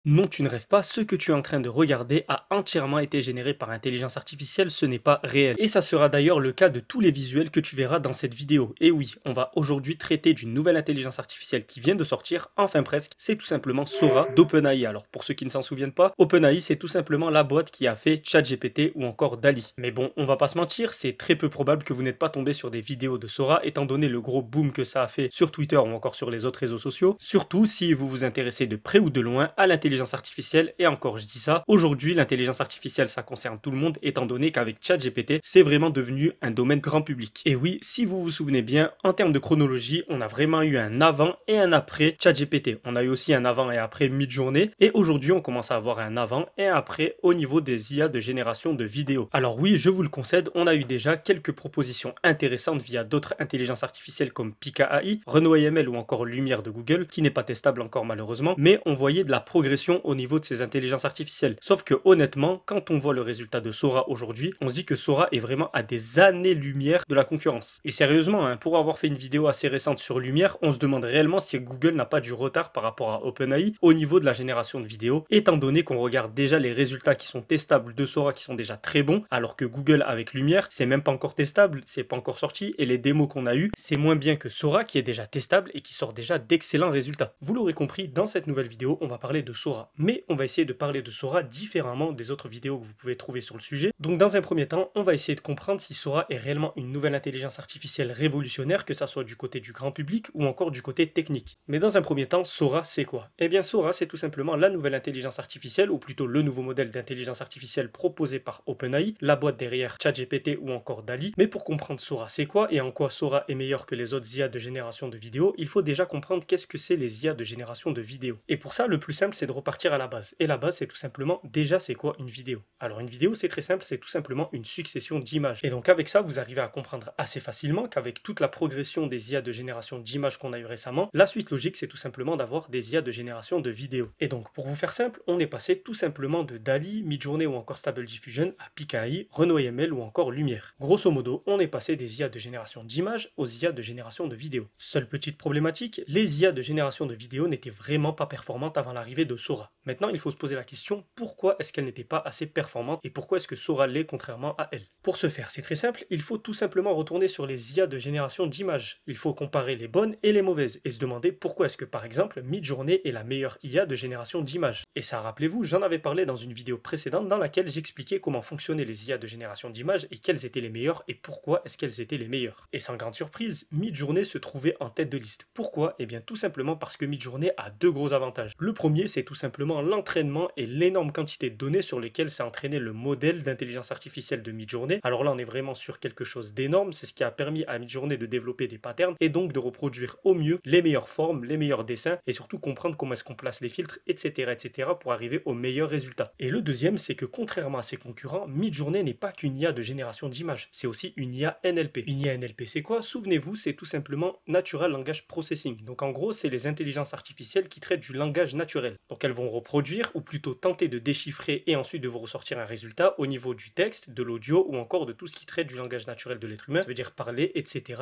Non, tu ne rêves pas, ce que tu es en train de regarder a entièrement été généré par intelligence artificielle, ce n'est pas réel. Et ça sera d'ailleurs le cas de tous les visuels que tu verras dans cette vidéo. Et oui, on va aujourd'hui traiter d'une nouvelle intelligence artificielle qui vient de sortir, enfin presque, c'est tout simplement Sora d'OpenAI. Alors pour ceux qui ne s'en souviennent pas, OpenAI c'est tout simplement la boîte qui a fait ChatGPT ou encore DALL-E. Mais bon, on va pas se mentir, c'est très peu probable que vous n'êtes pas tombé sur des vidéos de Sora, étant donné le gros boom que ça a fait sur Twitter ou encore sur les autres réseaux sociaux, surtout si vous vous intéressez de près ou de loin à l'intelligence artificielle. Et encore je dis ça, aujourd'hui l'intelligence artificielle ça concerne tout le monde, étant donné qu'avec ChatGPT c'est vraiment devenu un domaine grand public. Et oui, si vous vous souvenez bien, en termes de chronologie, on a vraiment eu un avant et un après ChatGPT. On a eu aussi un avant et après Midjourney, et aujourd'hui on commence à avoir un avant et un après au niveau des IA de génération de vidéos. Alors oui, je vous le concède, on a eu déjà quelques propositions intéressantes via d'autres intelligences artificielles comme Pika AI, Renault ML ou encore Lumière de Google, qui n'est pas testable encore malheureusement, mais on voyait de la progression au niveau de ces intelligences artificielles. Sauf que honnêtement, quand on voit le résultat de Sora aujourd'hui, on se dit que Sora est vraiment à des années-lumière de la concurrence. Et sérieusement, hein, pour avoir fait une vidéo assez récente sur Lumière, on se demande réellement si Google n'a pas du retard par rapport à OpenAI au niveau de la génération de vidéos, étant donné qu'on regarde déjà les résultats qui sont testables de Sora qui sont déjà très bons, alors que Google avec Lumière, c'est même pas encore testable, c'est pas encore sorti, et les démos qu'on a eues, c'est moins bien que Sora qui est déjà testable et qui sort déjà d'excellents résultats. Vous l'aurez compris, dans cette nouvelle vidéo, on va parler de Sora. Mais on va essayer de parler de Sora différemment des autres vidéos que vous pouvez trouver sur le sujet. Donc dans un premier temps, on va essayer de comprendre si Sora est réellement une nouvelle intelligence artificielle révolutionnaire, que ça soit du côté du grand public ou encore du côté technique. Mais dans un premier temps, Sora c'est quoi? Eh bien Sora c'est tout simplement la nouvelle intelligence artificielle, ou plutôt le nouveau modèle d'intelligence artificielle proposé par OpenAI, la boîte derrière ChatGPT ou encore DALL-E. Mais pour comprendre Sora c'est quoi et en quoi Sora est meilleur que les autres IA de génération de vidéos, il faut déjà comprendre qu'est-ce que c'est les IA de génération de vidéos. Et pour ça, le plus simple c'est de repartir à la base. Et la base, c'est tout simplement, déjà, c'est quoi une vidéo? Alors une vidéo, c'est très simple, c'est tout simplement une succession d'images. Et donc avec ça, vous arrivez à comprendre assez facilement qu'avec toute la progression des IA de génération d'images qu'on a eu récemment, la suite logique, c'est tout simplement d'avoir des IA de génération de vidéos. Et donc pour vous faire simple, on est passé tout simplement de DALL-E, Midjourney ou encore Stable Diffusion à Pika AI, Renault ML ou encore Lumière. Grosso modo, on est passé des IA de génération d'images aux IA de génération de vidéos. Seule petite problématique, les IA de génération de vidéos n'étaient vraiment pas performantes avant l'arrivée de Sora. Maintenant, il faut se poser la question, pourquoi est-ce qu'elle n'était pas assez performante et pourquoi est-ce que Sora l'est contrairement à elle? Pour ce faire, c'est très simple, il faut tout simplement retourner sur les IA de génération d'images. Il faut comparer les bonnes et les mauvaises et se demander pourquoi est-ce que par exemple Midjourney est la meilleure IA de génération d'images. Et ça, rappelez-vous, j'en avais parlé dans une vidéo précédente dans laquelle j'expliquais comment fonctionnaient les IA de génération d'images et quelles étaient les meilleures et pourquoi est-ce qu'elles étaient les meilleures. Et sans grande surprise, Midjourney se trouvait en tête de liste. Pourquoi? Eh bien tout simplement parce que Midjourney a deux gros avantages. Le premier, c'est tout simplement l'entraînement et l'énorme quantité de données sur lesquelles s'est entraîné le modèle d'intelligence artificielle de Midjourney. Alors là, on est vraiment sur quelque chose d'énorme, c'est ce qui a permis à Midjourney de développer des patterns et donc de reproduire au mieux les meilleures formes, les meilleurs dessins et surtout comprendre comment est-ce qu'on place les filtres, etc. pour arriver au meilleur résultat. Et le deuxième, c'est que contrairement à ses concurrents, Midjourney n'est pas qu'une IA de génération d'images, c'est aussi une IA NLP. Une IA NLP, c'est quoi? Souvenez-vous, c'est tout simplement Natural Language Processing. Donc en gros, c'est les intelligences artificielles qui traitent du langage naturel. Donc elles vont reproduire, ou plutôt tenter de déchiffrer et ensuite de vous ressortir un résultat au niveau du texte, de l'audio ou encore de tout ce qui traite du langage naturel de l'être humain, ça veut dire parler, etc.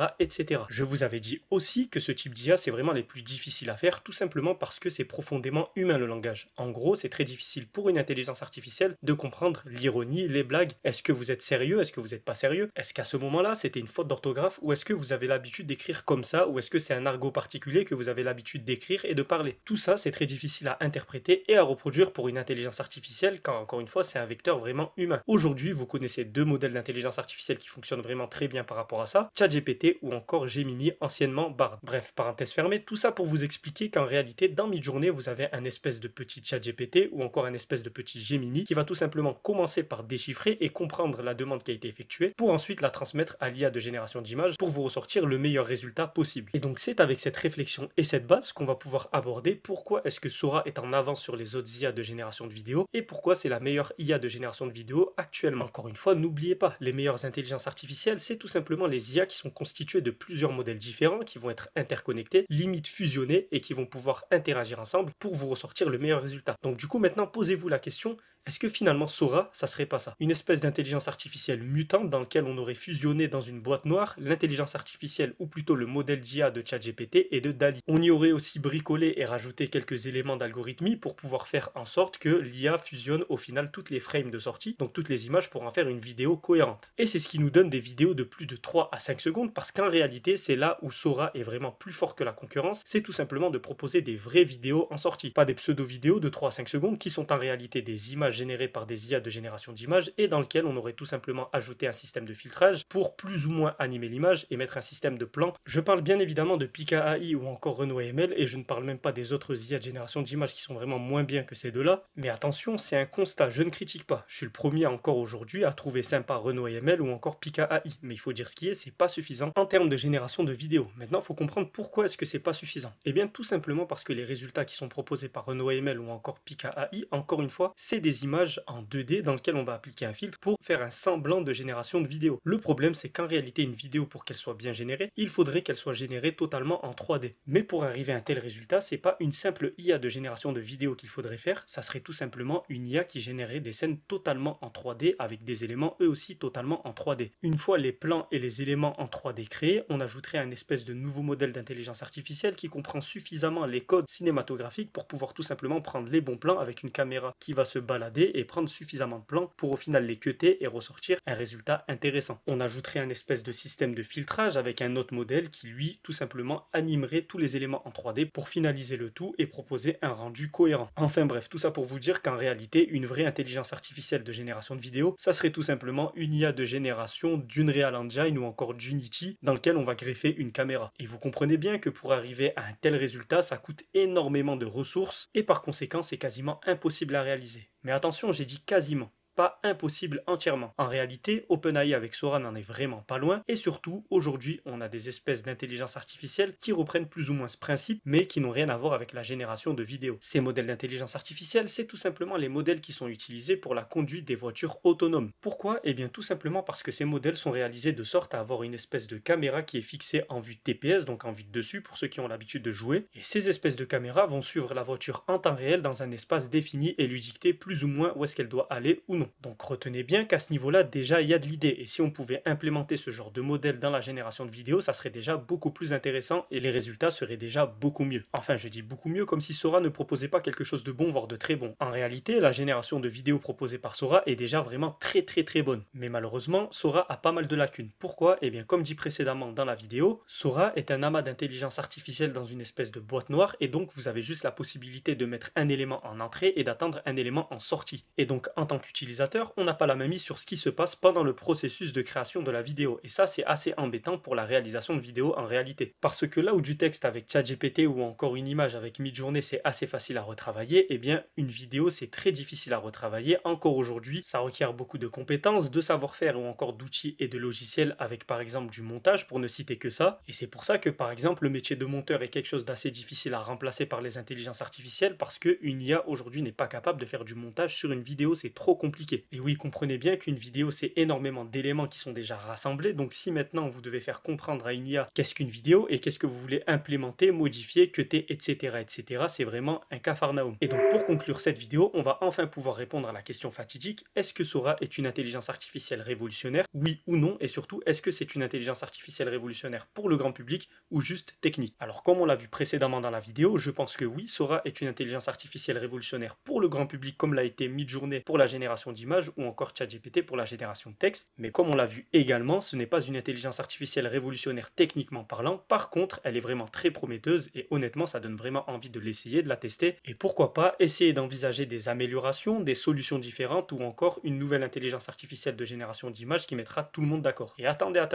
Je vous avais dit aussi que ce type d'IA, c'est vraiment les plus difficiles à faire, tout simplement parce que c'est profondément humain le langage. En gros, c'est très difficile pour une intelligence artificielle de comprendre l'ironie, les blagues. Est-ce que vous êtes sérieux? Est-ce que vous n'êtes pas sérieux? Est-ce qu'à ce moment-là, c'était une faute d'orthographe? Ou est-ce que vous avez l'habitude d'écrire comme ça? Ou est-ce que c'est un argot particulier que vous avez l'habitude d'écrire et de parler? Tout ça, c'est très difficile à interpréter et à reproduire pour une intelligence artificielle, car encore une fois, c'est un vecteur vraiment humain. Aujourd'hui, vous connaissez deux modèles d'intelligence artificielle qui fonctionnent vraiment très bien par rapport à ça, ChatGPT ou encore Gemini, anciennement Bard. Bref, parenthèse fermée, tout ça pour vous expliquer qu'en réalité, dans Midjourney, vous avez un espèce de petit ChatGPT ou encore un espèce de petit Gemini qui va tout simplement commencer par déchiffrer et comprendre la demande qui a été effectuée pour ensuite la transmettre à l'IA de génération d'images pour vous ressortir le meilleur résultat possible. Et donc c'est avec cette réflexion et cette base qu'on va pouvoir aborder pourquoi est-ce que Sora est en avance sur les autres IA de génération de vidéos et pourquoi c'est la meilleure IA de génération de vidéos actuellement. Encore une fois, n'oubliez pas, les meilleures intelligences artificielles, c'est tout simplement les IA qui sont constituées de plusieurs modèles différents qui vont être interconnectés, limite fusionnés et qui vont pouvoir interagir ensemble pour vous ressortir le meilleur résultat. Donc du coup, maintenant, posez-vous la question, Est-ce que finalement Sora, ça serait pas ça? Une espèce d'intelligence artificielle mutante dans laquelle on aurait fusionné dans une boîte noire l'intelligence artificielle ou plutôt le modèle d'IA de ChatGPT et de DALL-E. On y aurait aussi bricolé et rajouté quelques éléments d'algorithmie pour pouvoir faire en sorte que l'IA fusionne au final toutes les frames de sortie, donc toutes les images pour en faire une vidéo cohérente. Et c'est ce qui nous donne des vidéos de plus de 3 à 5 secondes parce qu'en réalité, c'est là où Sora est vraiment plus fort que la concurrence, c'est tout simplement de proposer des vraies vidéos en sortie, pas des pseudo-vidéos de 3 à 5 secondes qui sont en réalité des images générées par des IA de génération d'images et dans lequel on aurait tout simplement ajouté un système de filtrage pour plus ou moins animer l'image et mettre un système de plan. Je parle bien évidemment de Pika AI ou encore Renault AML et je ne parle même pas des autres IA de génération d'images qui sont vraiment moins bien que ces deux-là. Mais attention, c'est un constat, je ne critique pas. Je suis le premier encore aujourd'hui à trouver sympa Renault AML ou encore Pika AI, mais il faut dire ce qui est, c'est pas suffisant en termes de génération de vidéos. Maintenant, il faut comprendre pourquoi est-ce que c'est pas suffisant. Eh bien, tout simplement parce que les résultats qui sont proposés par Renault AML ou encore Pika AI, encore une fois, c'est des images en 2D dans lesquelles on va appliquer un filtre pour faire un semblant de génération de vidéo. Le problème, c'est qu'en réalité, une vidéo, pour qu'elle soit bien générée, il faudrait qu'elle soit générée totalement en 3D. Mais pour arriver à un tel résultat, c'est pas une simple IA de génération de vidéo qu'il faudrait faire, ça serait tout simplement une IA qui générerait des scènes totalement en 3D avec des éléments eux aussi totalement en 3D. Une fois les plans et les éléments en 3D créés, on ajouterait un espèce de nouveau modèle d'intelligence artificielle qui comprend suffisamment les codes cinématographiques pour pouvoir tout simplement prendre les bons plans avec une caméra qui va se balader et prendre suffisamment de plans pour au final les cutter et ressortir un résultat intéressant. On ajouterait un espèce de système de filtrage avec un autre modèle qui lui tout simplement animerait tous les éléments en 3D pour finaliser le tout et proposer un rendu cohérent. Enfin bref, tout ça pour vous dire qu'en réalité, une vraie intelligence artificielle de génération de vidéos, ça serait tout simplement une IA de génération d'Unreal Engine ou encore d'Unity dans lequel on va greffer une caméra. Et vous comprenez bien que pour arriver à un tel résultat, ça coûte énormément de ressources et par conséquent, c'est quasiment impossible à réaliser. Mais attention, j'ai dit quasiment. Pas impossible entièrement. En réalité, OpenAI avec Sora n'en est vraiment pas loin et surtout, aujourd'hui, on a des espèces d'intelligence artificielle qui reprennent plus ou moins ce principe mais qui n'ont rien à voir avec la génération de vidéos. Ces modèles d'intelligence artificielle, c'est tout simplement les modèles qui sont utilisés pour la conduite des voitures autonomes. Pourquoi? Eh bien tout simplement parce que ces modèles sont réalisés de sorte à avoir une espèce de caméra qui est fixée en vue de TPS, donc en vue de dessus pour ceux qui ont l'habitude de jouer, et ces espèces de caméras vont suivre la voiture en temps réel dans un espace défini et lui dicter plus ou moins où est-ce qu'elle doit aller ou non. Donc retenez bien qu'à ce niveau-là, déjà, il y a de l'idée. Et si on pouvait implémenter ce genre de modèle dans la génération de vidéos, ça serait déjà beaucoup plus intéressant et les résultats seraient déjà beaucoup mieux. Enfin, je dis beaucoup mieux comme si Sora ne proposait pas quelque chose de bon, voire de très bon. En réalité, la génération de vidéos proposée par Sora est déjà vraiment très bonne. Mais malheureusement, Sora a pas mal de lacunes. Pourquoi? Eh bien, comme dit précédemment dans la vidéo, Sora est un amas d'intelligence artificielle dans une espèce de boîte noire et donc vous avez juste la possibilité de mettre un élément en entrée et d'attendre un élément en sortie. Et donc, en tant qu'utilisateur, on n'a pas la main mise sur ce qui se passe pendant le processus de création de la vidéo. Et ça, c'est assez embêtant pour la réalisation de vidéos en réalité. Parce que là où du texte avec ChatGPT ou encore une image avec Midjourney, c'est assez facile à retravailler, eh bien, une vidéo, c'est très difficile à retravailler. Encore aujourd'hui, ça requiert beaucoup de compétences, de savoir-faire ou encore d'outils et de logiciels avec par exemple du montage, pour ne citer que ça. Et c'est pour ça que par exemple, le métier de monteur est quelque chose d'assez difficile à remplacer par les intelligences artificielles parce qu'une IA aujourd'hui n'est pas capable de faire du montage sur une vidéo, c'est trop compliqué. Et oui, comprenez bien qu'une vidéo, c'est énormément d'éléments qui sont déjà rassemblés. Donc si maintenant vous devez faire comprendre à une IA qu'est-ce qu'une vidéo et qu'est-ce que vous voulez implémenter, modifier, cutter, etc., c'est vraiment un capharnaüm. Et donc pour conclure cette vidéo, on va enfin pouvoir répondre à la question fatidique, est-ce que Sora est une intelligence artificielle révolutionnaire? Oui ou non? Et surtout, est-ce que c'est une intelligence artificielle révolutionnaire pour le grand public ou juste technique? Alors comme on l'a vu précédemment dans la vidéo, je pense que oui, Sora est une intelligence artificielle révolutionnaire pour le grand public comme l'a été Midjourney pour la génération d'images ou encore ChatGPT pour la génération de texte. Mais comme on l'a vu également, ce n'est pas une intelligence artificielle révolutionnaire techniquement parlant. Par contre, elle est vraiment très prometteuse et honnêtement, ça donne vraiment envie de l'essayer, de la tester. Et pourquoi pas essayer d'envisager des améliorations, des solutions différentes ou encore une nouvelle intelligence artificielle de génération d'images qui mettra tout le monde d'accord. Et attendez.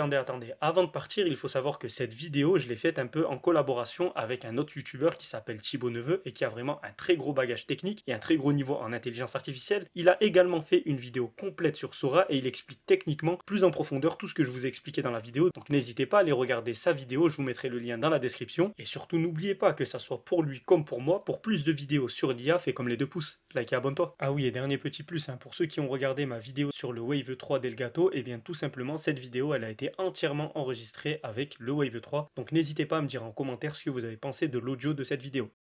Avant de partir, il faut savoir que cette vidéo, je l'ai faite un peu en collaboration avec un autre youtubeur qui s'appelle Thibaut Neveu et qui a vraiment un très gros bagage technique et un très gros niveau en intelligence artificielle. Il a également fait une vidéo complète sur Sora et il explique techniquement plus en profondeur tout ce que je vous ai expliqué dans la vidéo. Donc n'hésitez pas à aller regarder sa vidéo, je vous mettrai le lien dans la description. Et surtout n'oubliez pas que ça soit pour lui comme pour moi, pour plus de vidéos sur l'IA, fais comme les 2 pouces, like et abonne-toi. Ah oui, et dernier petit plus, pour ceux qui ont regardé ma vidéo sur le Wave 3 d'Elgato, et bien tout simplement cette vidéo elle a été entièrement enregistrée avec le Wave 3. Donc n'hésitez pas à me dire en commentaire ce que vous avez pensé de l'audio de cette vidéo.